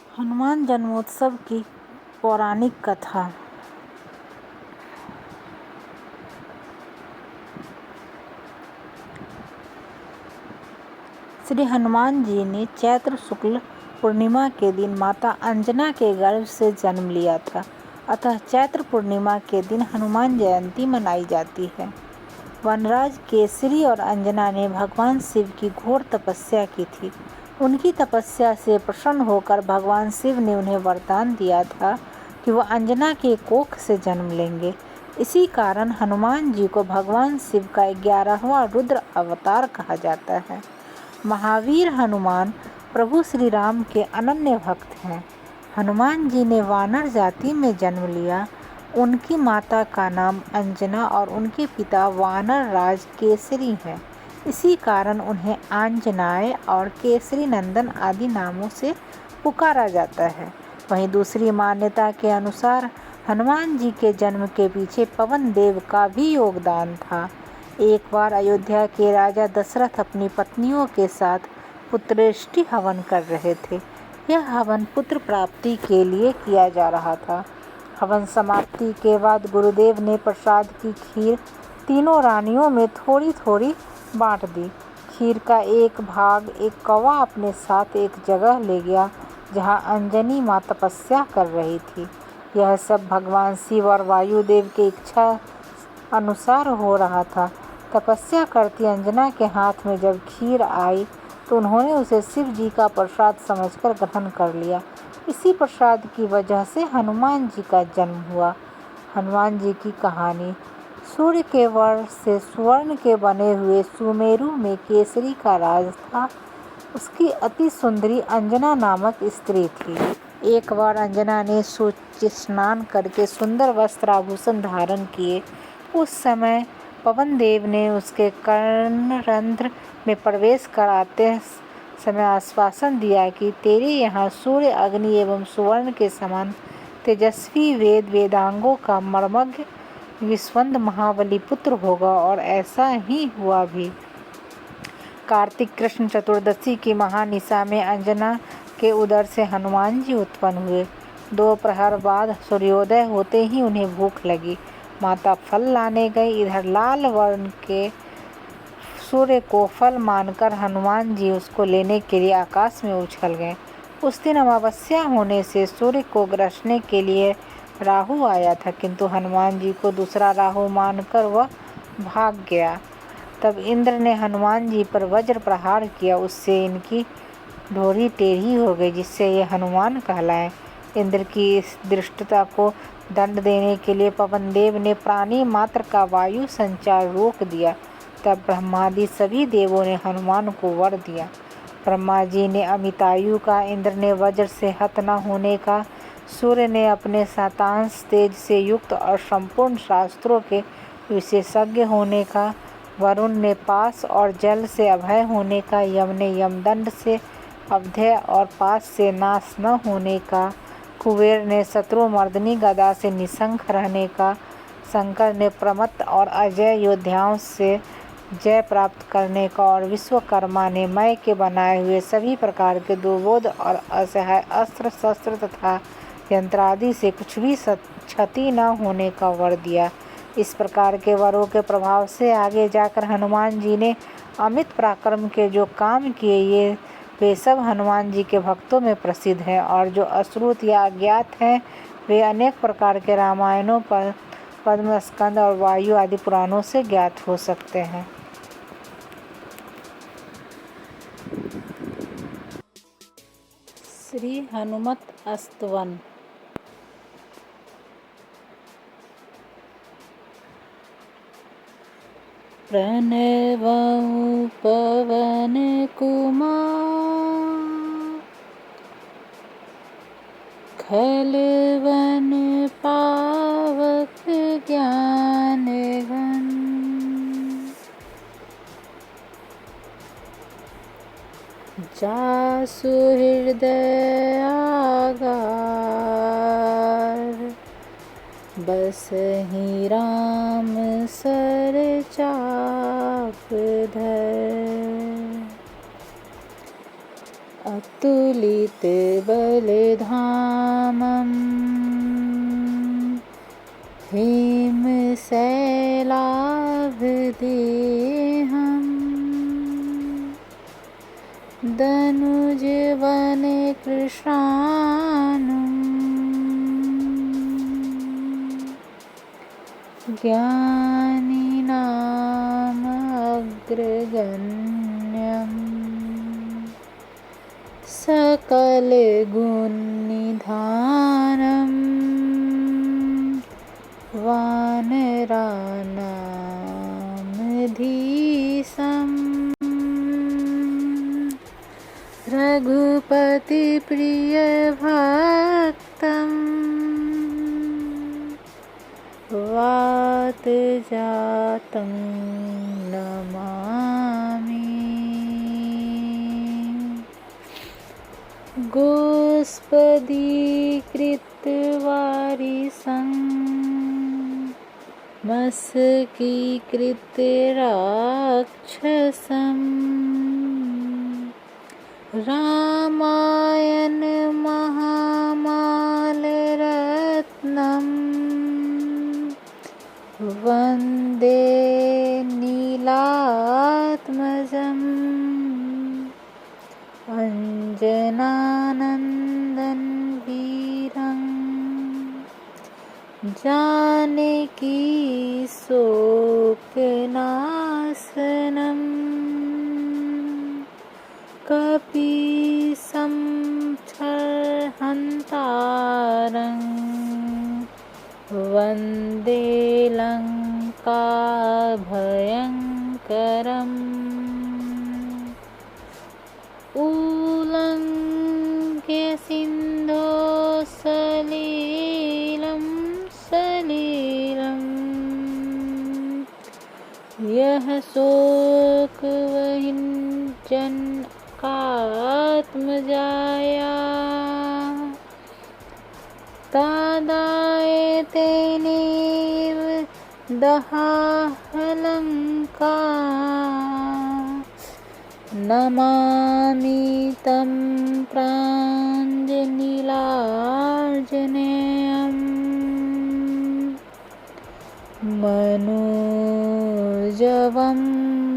हनुमान जन्मोत्सव की पौराणिक कथा। श्री हनुमान जी ने चैत्र शुक्ल पूर्णिमा के दिन माता अंजना के गर्भ से जन्म लिया था। अतः चैत्र पूर्णिमा के दिन हनुमान जयंती मनाई जाती है। वनराज केसरी और अंजना ने भगवान शिव की घोर तपस्या की थी। उनकी तपस्या से प्रसन्न होकर भगवान शिव ने उन्हें वरदान दिया था कि वह अंजना के कोख से जन्म लेंगे। इसी कारण हनुमान जी को भगवान शिव का 11वां रुद्र अवतार कहा जाता है। महावीर हनुमान प्रभु श्री राम के अनन्य भक्त हैं। हनुमान जी ने वानर जाति में जन्म लिया। उनकी माता का नाम अंजना और उनके पिता वानर राज केसरी हैं। इसी कारण उन्हें आंजनाय और केसरी नंदन आदि नामों से पुकारा जाता है। वहीं दूसरी मान्यता के अनुसार हनुमान जी के जन्म के पीछे पवन देव का भी योगदान था। एक बार अयोध्या के राजा दशरथ अपनी पत्नियों के साथ पुत्रेष्टि हवन कर रहे थे। यह हवन पुत्र प्राप्ति के लिए किया जा रहा था। हवन समाप्ति के बाद गुरुदेव ने प्रसाद की खीर तीनों रानियों में थोड़ी थोड़ी बांट दी। खीर का एक भाग एक कौवा अपने साथ एक जगह ले गया जहां अंजनी मां तपस्या कर रही थी। यह सब भगवान शिव और वायुदेव की इच्छा अनुसार हो रहा था। तपस्या करती अंजना के हाथ में जब खीर आई तो उन्होंने उसे शिव जी का प्रसाद समझकर ग्रहण कर लिया। इसी प्रसाद की वजह से हनुमान जी का जन्म हुआ। हनुमान जी की कहानी। सूर्य के वर से स्वर्ण के बने हुए सुमेरु में केसरी का राज था। उसकी अति सुंदरी अंजना नामक स्त्री थी। एक बार अंजना ने सूर्य स्नान करके सुंदर वस्त्र आभूषण धारण किए। उस समय पवन देव ने उसके कर्णरंध्र में प्रवेश कराते समय आश्वासन दिया कि तेरे यहाँ सूर्य अग्नि एवं सुवर्ण के समान तेजस्वी वेदांगों का मर्मज्ञ विश्वंद महाबली पुत्र होगा। और ऐसा ही हुआ भी। कार्तिक कृष्ण चतुर्दशी की महानिशा में अंजना के उदर से हनुमान जी उत्पन्न हुए। दोपहर बाद सूर्योदय होते ही उन्हें भूख लगी। माता फल लाने गई। इधर लाल वर्ण के सूर्य को फल मानकर हनुमान जी उसको लेने के लिए आकाश में उछल गए। उस दिन अमावस्या होने से सूर्य को ग्रसने के लिए राहु आया था, किंतु हनुमान जी को दूसरा राहु मानकर वह भाग गया। तब इंद्र ने हनुमान जी पर वज्र प्रहार किया। उससे इनकी ढोरी टेढ़ी हो गई, जिससे ये हनुमान कहलाए। इंद्र की इस दृष्टता को दंड देने के लिए पवन देव ने प्राणी मात्र का वायु संचार रोक दिया। तब ब्रह्मादि सभी देवों ने हनुमान को वर दिया। ब्रह्मा जी ने अमितायु का, इंद्र ने वज्र से हत न होने का, सूर्य ने अपने शतांश तेज से युक्त और संपूर्ण शास्त्रों के विशेषज्ञ होने का, वरुण ने पास और जल से अभय होने का, यम ने यमदंड से अवधेय और पास से नाश न होने का, कुबेर ने शत्रुमर्दिनी गदा से निशंक रहने का, शंकर ने प्रमत्त और अजय योद्धाओं से जय प्राप्त करने का, और विश्वकर्मा ने मय के बनाए हुए सभी प्रकार के दुर्बोध और असहाय अस्त्र शस्त्र तथा यंत्रादि से कुछ भी क्षति न होने का वर दिया। इस प्रकार के वरों के प्रभाव से आगे जाकर हनुमान जी ने अमित पराक्रम के जो काम किए वे सब हनुमान जी के भक्तों में प्रसिद्ध हैं, और जो अश्रुत या अज्ञात हैं वे अनेक प्रकार के रामायणों पर पद्म स्कंद और वायु आदि पुराणों से ज्ञात हो सकते हैं। श्री हनुमत स्तवन। प्रणवं पवन कुमार खलवन पावक ज्ञान घन, जासु हृदय आगार, बसहि राम सर चाप धर। तुलितबलधामम् हेमशैलाभदेहम् दनुजवनकृशानुम् ज्ञानिनामग्रगण्यम् सकलगुणनिधानम् वानराणामधीशम् रघुपतिप्रियभक्तम् वातजातं नमामि। गोस्पदीकृतवारिसं मस्कीकृतराक्षसम् रामायण महामालरत्नम् वन्दे नीलात्मजम् अञ्जनानन्दन वीरं जानकी शोकनाशनम् कपीशं क्षरहन्तारं वन्दे लङ्काभयङ्करम् उल्लङ्घ्य सिन्धुसलिलं यः शोकवह्निजनकात्मजाया तादायतेनेव दहाहलङ्का नमामि तं प्राञ्जलिर्जनेयम् मनोजवं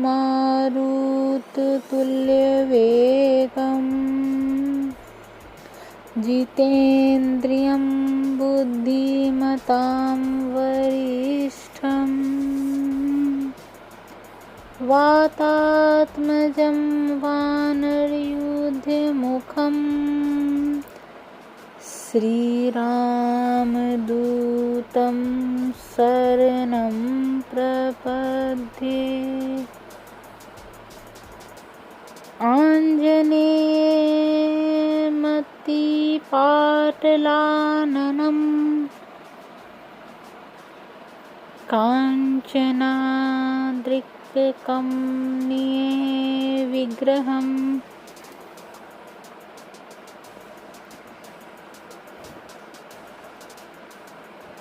मारुततुल्यवेगम् जितेन्द्रियं बुद्धिमतां वरिष्ठम् वातात्मजं वानरयूथमुखं श्रीरामदूतं शरणं प्रपद्ये। आञ्जनेयमतिपाटलाननं काञ्चनाद्रिककमनीय विग्रहम्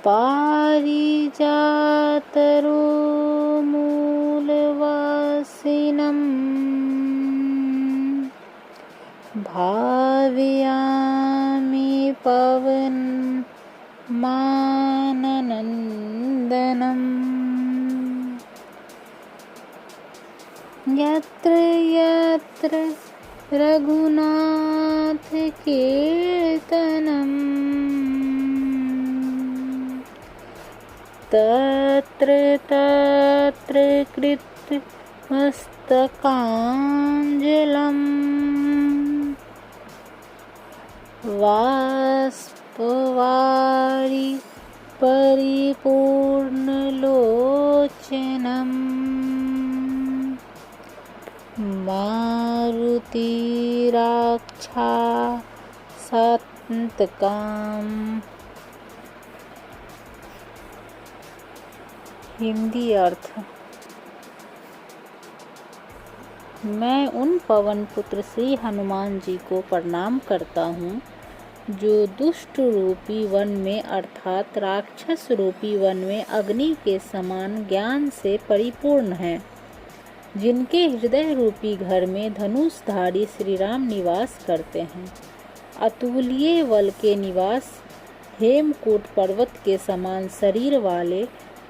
पारिजातरूमूलवासिनम् भावयामि पवनमाननन्दनम् यत्र यत्र रघुनाथकीर्तनम् तत्र तत्र कृतमस्तकाञ्जलिम् बाष्पवारि परिपूर्णलोचनम् मारुतिराक्षसान्तकम्। हिंदी अर्थ। मैं उन पवन पुत्र श्री हनुमान जी को प्रणाम करता हूँ जो दुष्ट रूपी वन में अर्थात राक्षस रूपी वन में अग्नि के समान ज्ञान से परिपूर्ण है। जिनके हृदय रूपी घर में धनुषधारी श्री राम निवास करते हैं। अतुल्य बल के निवास हेमकूट पर्वत के समान शरीर वाले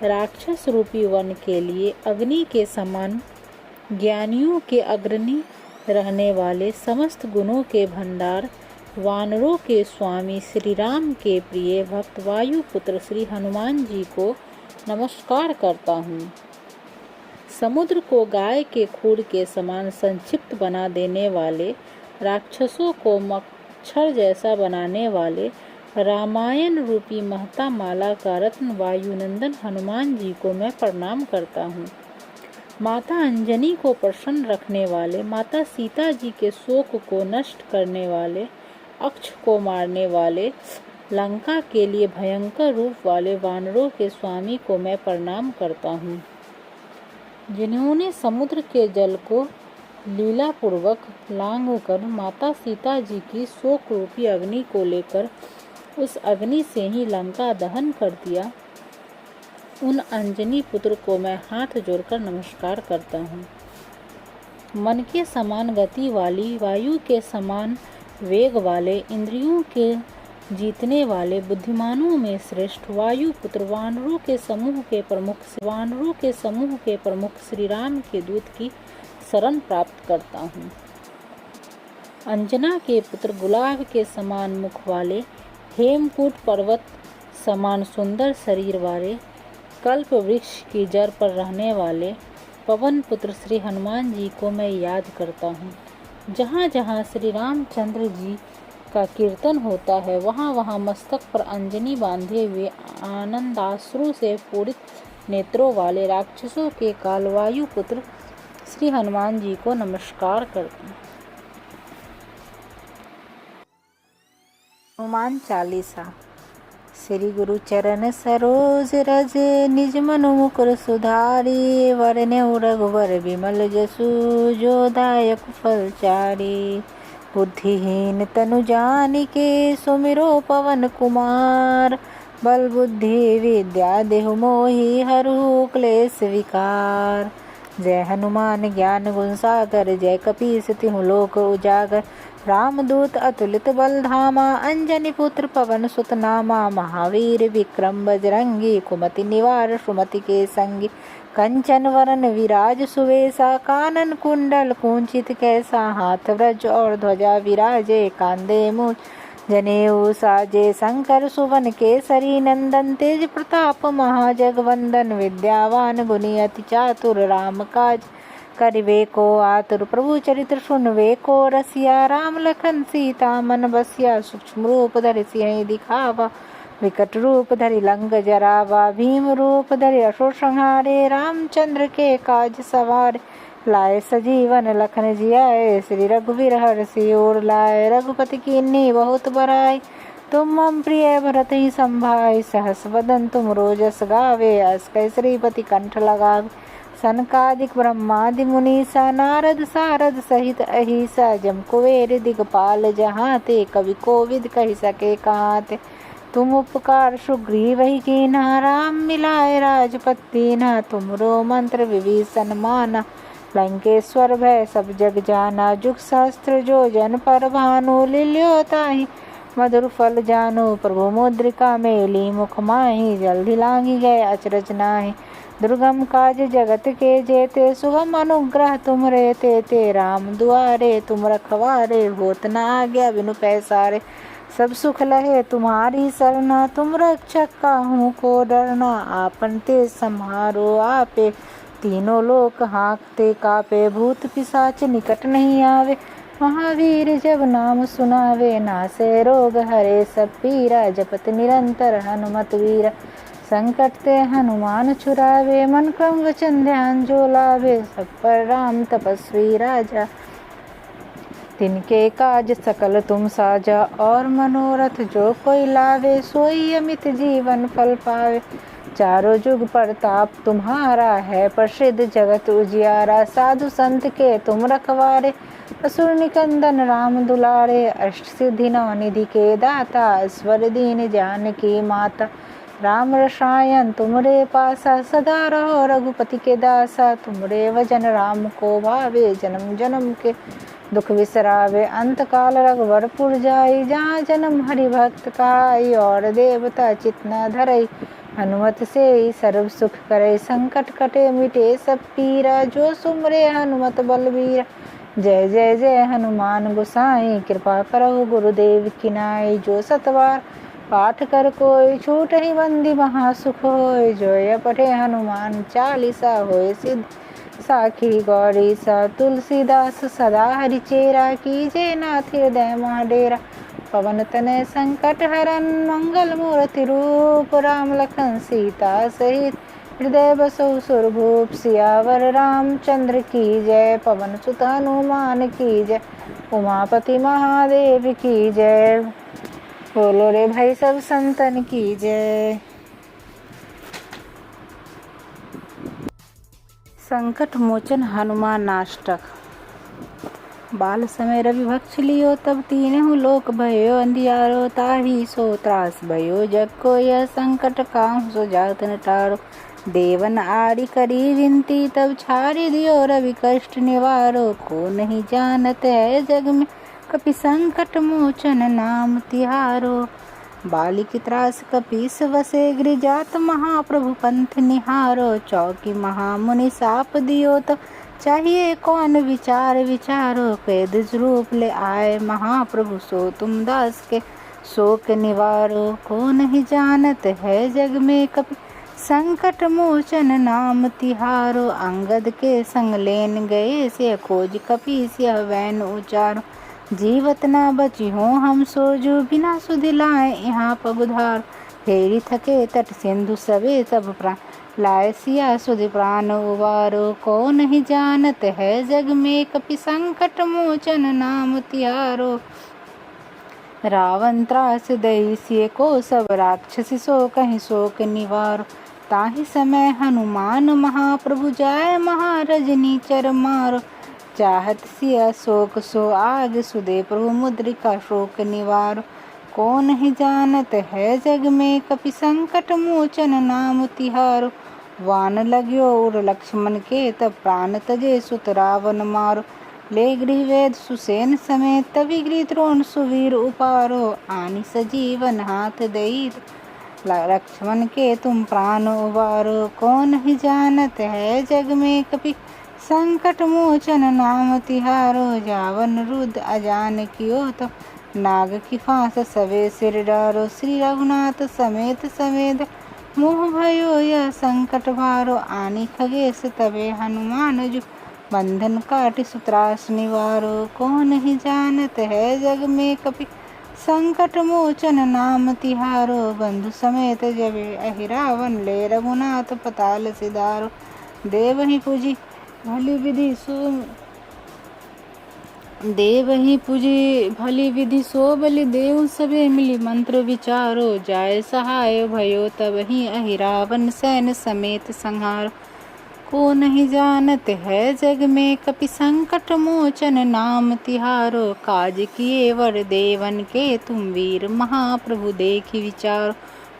राक्षस रूपी वन के लिए अग्नि के समान ज्ञानियों के अग्रणी रहने वाले समस्त गुणों के भंडार वानरों के स्वामी श्री राम के प्रिय भक्त वायुपुत्र श्री हनुमान जी को नमस्कार करता हूँ। समुद्र को गाय के खूर के समान संक्षिप्त बना देने वाले, राक्षसों को मच्छर जैसा बनाने वाले रामायण रूपी महता माला का रत्न वायुनंदन हनुमान जी को मैं प्रणाम करता हूँ। माता अंजनी को प्रसन्न रखने वाले, माता सीता जी के शोक को नष्ट करने वाले, अक्ष को मारने वाले, लंका के लिए भयंकर रूप वाले वानरों के स्वामी को मैं प्रणाम करता हूँ। जिन्होंने समुद्र के जल को लीलापूर्वक लांघकर माता सीता जी की शोक रूपी अग्नि को लेकर उस अग्नि से ही लंका दहन कर दिया, उन अंजनी पुत्र को मैं हाथ जोड़कर नमस्कार करता हूँ। मन के समान गति वाली, वायु के समान वेग वाले, इंद्रियों के जीतने वाले, बुद्धिमानों में श्रेष्ठ वायुपुत्र वानरों के समूह के प्रमुख श्री राम के दूत की शरण प्राप्त करता हूँ। अंजना के पुत्र, गुलाब के समान मुख वाले, हेमकूट पर्वत समान सुंदर शरीर वाले, कल्प वृक्ष की जड़ पर रहने वाले पवन पुत्र श्री हनुमान जी को मैं याद करता हूँ। जहाँ जहाँ श्री रामचंद्र जी का कीर्तन होता है, वहाँ वहाँ मस्तक पर अंजनी बांधे हुए आनंदाश्रु से पूरित नेत्रों वाले राक्षसों के काल वायुपुत्र श्री हनुमान जी को नमस्कार करते हैं। हनुमान चालीसा। श्री गुरु चरण सरोज रज, निज मनु मुकुर सुधारी, वरनेउ रघुवर विमल जसु, जो दायक फल चारि। बुद्धिहीन तनु जानिके, सुमिरो पवन कुमार, बल बुद्धि विद्या देहु मोहि, हरहु क्लेश विकार। जय हनुमान ज्ञान गुण सागर, जय कपीस तिहु लोक उजागर। रामदूत अतुलित बल धामा, अंजनी पुत्र पवन सुत नामा। महावीर विक्रम बजरंगी, कुमति निवार सुमति के संगी। कंचन वरन विराज सुवेशा, कानन कुंडल कुंचित कैसा। हाथ व्रज और ध्वजा विराजे, कांधे मूंज जनेऊ साजे। शंकर सुवन केसरी नंदन, तेज प्रताप महाजगवंदन। विद्यावान गुणी अति चातुर, राम काज करिबे को आतुर। प्रभु चरित्र सुनबे को रसिया, राम लखन सीता मन बसिया। सूक्ष्म रूप धरि सिंह दिखावा, विकट रूप धरि लंक जरावा। भीम रूप धरि असुर संहारे, रामचंद्र के काज सवारे। लाए सजीवन लखन जियाए, श्री रघुवीर हरषि उर लाए। रघुपति कीन्ही बहुत बड़ाई, तुम मम प्रिय भरत ही संभाय। सहस वदन तुम रोजस गावे, अस कै श्रीपति कंठ लगावे। सनकादिक ब्रह्मादि मुनीसा, नारद सारद सहित अहिसा। जम कुबेर दिगपाल जहाते, कवि कोविद कहि सके कहाते। तुम उपकार सुग्रीव ही कीन्हा, राम मिलाए राजपति दीन्हा। तुमरो मंत्र विभीषण माना, लंकेश्वर भय सब जग जाना। जुग सहस्त्र जो जन पर भानु, लील्यो ताहि मधुर फल जानु। प्रभु मुद्रिका मेली मुख माहि, जल्दी लांघी गए अचरज नाहि। दुर्गम काज जगत के जेते, सुगम अनुग्रह तुम रे तेते। राम दुआरे तुम रखवारे, होत न आज्ञा बिनु पैसारे। सब सुख लहे तुम्हारी सरना, तुम रक्षक काहू को डरना। आपन तेज सम्हारो आपे, तीनों लोक हाँकते कापे। भूत पिशाच निकट नहीं आवे, महावीर जब नाम सुनावे। नासे रोग हरे सब पीरा, जपत निरंतर हनुमत वीरा। संकट ते हनुमान छुड़ावे, मन क्रम वचन ध्यान जो लावे। सब पर राम तपस्वी राजा, तिनके काज सकल तुम साजा। और मनोरथ जो कोई लावे, सोई अमित जीवन फल पावे। चारों जुग प्रताप तुम्हारा है, प्रसिद्ध जगत उजियारा। साधु संत के तुम रखवारे, असुर निकंदन राम दुलारे। अष्ट सिद्धि नौ निधि के दाता, स्वर दीन जानकी माता। राम रसायन तुमरे पासा, सदा रहो रघुपति के दासा। तुमरे वचन राम को भावे, जन्म जन्म के दुख बिसरावे। अंत काल रघुवरपुर जाई, जहाँ जन्म हरि भक्त काई। और देवता चित न धरई, हनुमत से ही सर्व सुख करे। संकट कटे मिटे सब पीरा, जो सुमरे हनुमत बलबीरा। जय जय जय हनुमान गोसाई, कृपा करो गुरुदेव की नाई। जो सतबार पाठ कर कोई, छूट ही बंदी महासुख होय। जो पढ़े हनुमान चालीसा, होय सिद्ध साखी गौरी सा। तुलसीदास सदा हरिचेरा, कीजे नाथ हृदय महाडेरा। पवन तनय संकट हरन, मंगल मूर्ति रूप। राम लखन सीता सहित, हृदय बसो सुरभूप। सियावर रामचंद्र की जय, पवन सुत हनुमान की जय। उमापति महादेव की जय, बोलो रे भाई सब संतन की जय। संकट मोचन हनुमानाष्टक। बाल समय रवि भक्ष लियो, तब तीनहु लोक भयो। अंधियारो ताहि सो त्रास भयो, जग को यह संकट काहू सो जात न टारो। देवन आदि करी विनती, तब छाड़ी दियो रवि कष्ट निवारो। को नहीं जानत है जग में, कपि संकट मोचन नाम तिहारो। बालिक त्रास कपीस वसे, गृह जात महाप्रभु पंथ निहारो। चौकी महामुनि साप दियो, तो चाहिए कौन विचार विचारो। कैद रूप ले आए महाप्रभु, सो तुम दास के शोक निवारो। को नहीं जानत है जग में, कपि संकट मोचन नाम तिहारो। अंगद के संग लेन गए, से खोज कपीस यह वैन उचारो। जीवत ना बची हो हम सोजू, बिना सुध लाए यहाँ पगुधार। फेरी थके तट सिंधु सबे, तब प्राण लाए सिया सुध प्राण उबारो। को नहीं जानत है जग में, कपि संकट मोचन नाम तिहारो। रावण त्रास दई सिय को, सब राक्षसी सो कहीं शोक निवारो। ताहि समय हनुमान महाप्रभु, जाय महारजनी चर मारो। चाहत सिया शोक सो आग, सुदे प्रभु मुद्रिका शोक निवारो। को नहीं जानत है जग में, कपि संकट मोचन नाम तिहारो। वान लग्यो उर लक्ष्मण के, तब प्राण तजे सुत रावण मारो। ले गृह वेद सुसेन समेत, तभी गृह द्रोण सुवीर उपारो। आनि सजीवन हाथ दई, लक्ष्मण के तुम प्राण उबारो। को नहीं जानत है जग में, कपि संकट मोचन नाम तिहारो। जावन रुद्र अजान कियो, तो नाग की फांस सवे सिर डारो। श्री रघुनाथ समेत समेत, मोह भयो यह संकट भारो। आनी खगेश तबे हनुमान जो, बंधन काटि सुत्रास निवारो। को नहीं जानत है जग में, कपि संकट मोचन नाम तिहारो। बंधु समेत जबे अहिरावन, ले रघुनाथ पताल सिधारो। देवहि पूजी भली विधि सो बलि देव, सबे मिली मंत्र विचारो। जाय सहाय भयो, तब ही अहिरावन सैन समेत संहारो। को नहीं जानत है जग में, कपि संकट मोचन नाम तिहारो। काज किए वर देवन के, तुम वीर महाप्रभु देखि विचारो।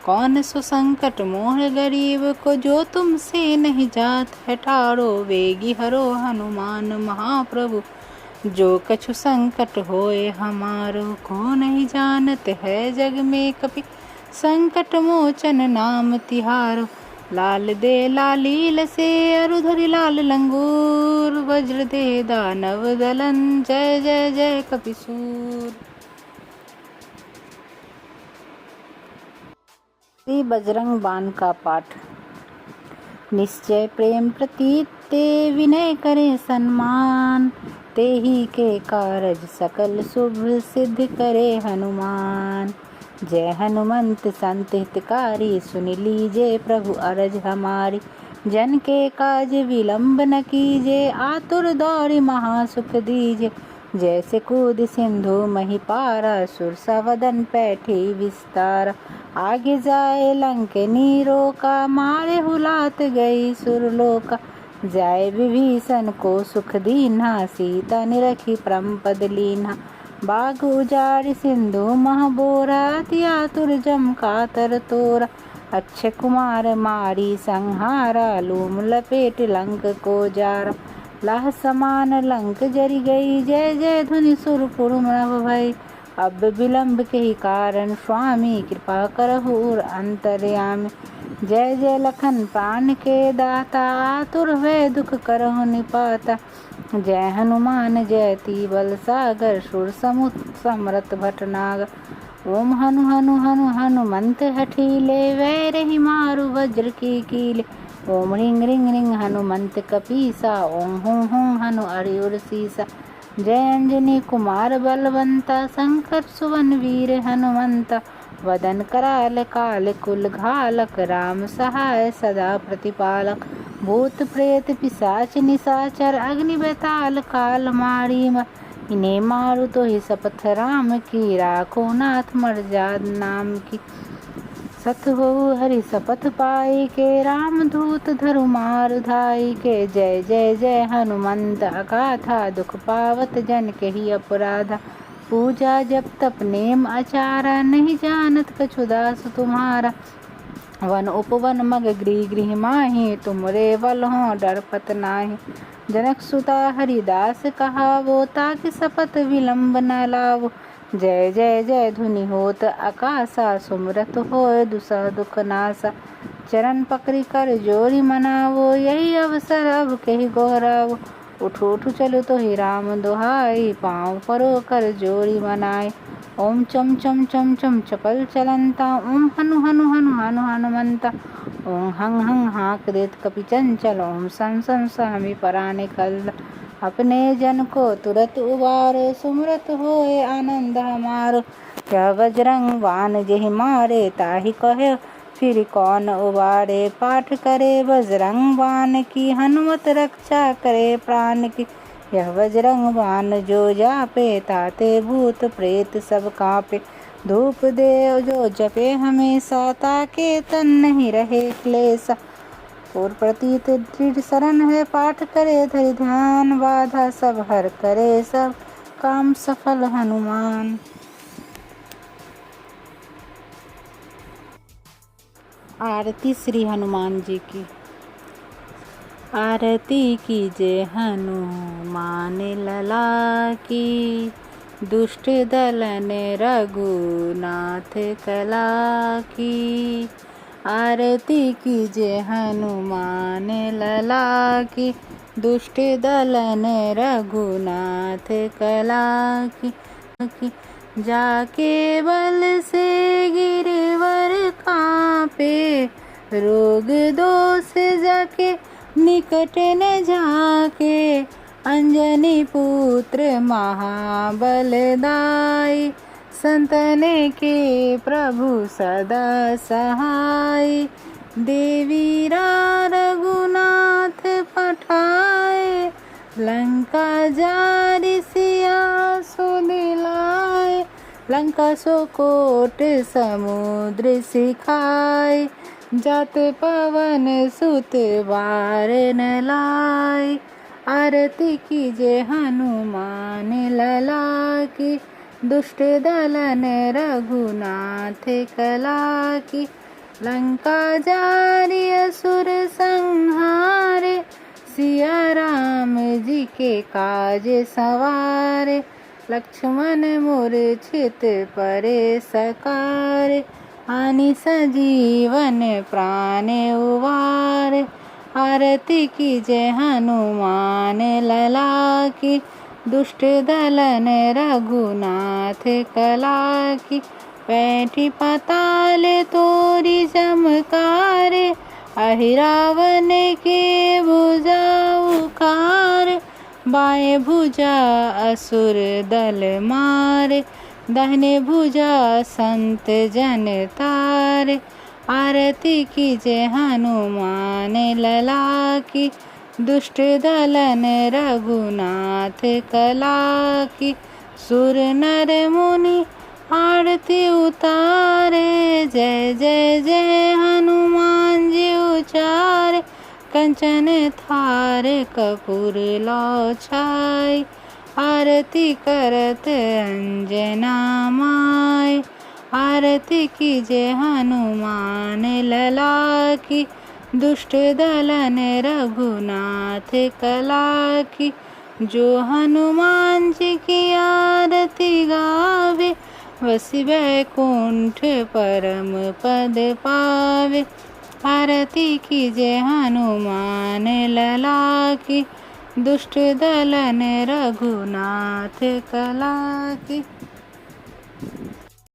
कौन सो संकट मोह गरीब को, जो तुमसे नहीं जात है टारो। वेगी हरो हनुमान महाप्रभु, जो कछु संकट होए हमारो। को नहीं जानत है जग में, कपि संकट मोचन नाम तिहारो। लाल दे लालील से, अरुधरि लाल लंगूर। वज्र दे दानव दलन, जय जय जय कपिसूर। श्री बजरंग बाण का पाठ। निश्चय प्रेम प्रतीत ते, विनय करे सम्मान। ते ही के कारज सकल शुभ, सिद्ध करे हनुमान। जय हनुमंत संत हितकारी, सुन लीजे प्रभु अरज हमारी। जन के काज विलंब न कीजे, आतुर दौड़ी महासुख दीजे। जैसे कूद सिंधु मही पारा, सुरसा वदन पैठी विस्तार। आगे जाए लंकेनी रोका, मारे हुलात गई सुरलोका। जाय विभीषण को सुख दीन्हा, सीता निरखी परम पद लीन्हा। बाग उजाड़ सिंधु मह बोरा, अति आतुर जम कातर तोरा। अक्षय कुमार मारी संहारा, लूम लपेट लंक को जारा। लाह समान लंक जरी गई, जय जय धुनि सुरपुर नभ भई। अब विलंब के ही कारण, स्वामी कृपा करहु अंतर्यामी। जय जय लखन प्राण के दाता, आतुर भय दुख करहु निपाता। जय हनुमान जयति बल सागर, सुर समुद्र समरथ भटनागर। ओम हनु हनु हनु हनुमंत हठीले, वैर ही मारु वज्र की कीले। ओम रिंग रिंग रिंग हनुमंत कपीसा, ओम हुं हुं हनु अरियुर सीसा। जय अंजनी कुमार बलवंता, संकट सुवन वीर हनुमंता। वदन कराल काल कुल घालक, राम सहाय सदा प्रतिपालक। भूत प्रेत पिशाच निशाचर, अग्नि बेताल काल मारी मर। इन्हें मारू तो ही शपथ राम की, राखो नाथ मर्याद नाम की। सत हो हरि शपथ पाई के, राम दूत धरु मार धाई के। जय जय जय हनुमंत अगाथा, दुख पावत जन के ही अपराधा। पूजा जप तप नेम आचारा, नहीं जानत कछु दास तुम्हारा। वन उपवन मग गृह गृह माही, तुमरे बल हो डरपत नाही। जनक सुता हरिदास कहावो, ताकि शपथ विलंब न लावो। जय जय जय धुनि होत आकाशा, सुमरत होय दुसह दुख नासा। चरण पकड़ि कर जोरी मनावो, यही अवसर अब कहि गोहरावो। उठ उठ चलो तो ही राम दुहाई, पाँव परो कर जोरी मनाई। ओम चम चम चम चम चपल चलंता, ओम हनु हनु हनु हनु हनुमंता। ओम हंग हंग हाँक देत कपि चंचल, ओम सन सन सहमी पराने कल। अपने जन को तुरत उबारो, सुमरत होए आनंद हमारो। यह बजरंग बान जेहि मारे, ताहि कहे फिर कौन उबारे। पाठ करे बजरंग बान की, हनुमत रक्षा करे प्राण की। यह बजरंग बान जो जापे, ताते भूत प्रेत सब कांपे। धूप दे जो जपे हमेशा, ताके तन नहीं रहे क्लेशा। और प्रतीत दृढ़ शरण है, पाठ करे धरि ध्यान। बाधा सब हर करे, सब काम सफल हनुमान। आरती श्री हनुमान जी की। आरती कीजे हनुमान लला की, दुष्ट दलन रघुनाथ कला की। आरती कीजे हनुमान लला की, दुष्ट दलन रघुनाथ कला की। जाके बल से गिरवर कांपे, रोग दोष जाके निकट न जाके। अंजनी पुत्र महाबल दाई, संतन के प्रभु सदा सहाय। देवीरा रघुनाथ पठाए, लंका जारि सिया सो दिलाए। लंका सो कोट समुद्र सिखाए, जात पवन सुत बार न लाए। आरती कीजे हनुमान लला की, दुष्ट दलन रघुनाथ कला की। लंका जारि असुर संहारे, सिया राम जी के काज सवारे। लक्ष्मण मूर्छित परे सकारे, आनि सजीवन प्राण उबारे। आरती कीजे हनुमान लला की, दुष्ट दलन रघुनाथ कला की। पैठी पाताल तोरी चमकारे, अहि रावण के भुजा उखारे। बाएं भुजा असुर दल मारे, दाहिने भुजा संत जन तारे। आरती कीजे हनुमान लला की, दुष्ट दलन रघुनाथ कला की। सुर नर मुनि आरती उतारे, जय जय जय हनुमान जी उचारे। कंचन थार कपूर लो छाई, आरती करत अंजना माय। आरती कीजे हनुमान लला की, दुष्ट दलन रघुनाथ कला की। जो हनुमान जी की आरती गावे, वसी वैकुंठ परम पद पावे। आरती कीजे हनुमान लला की, दुष्ट दलन रघुनाथ कला की।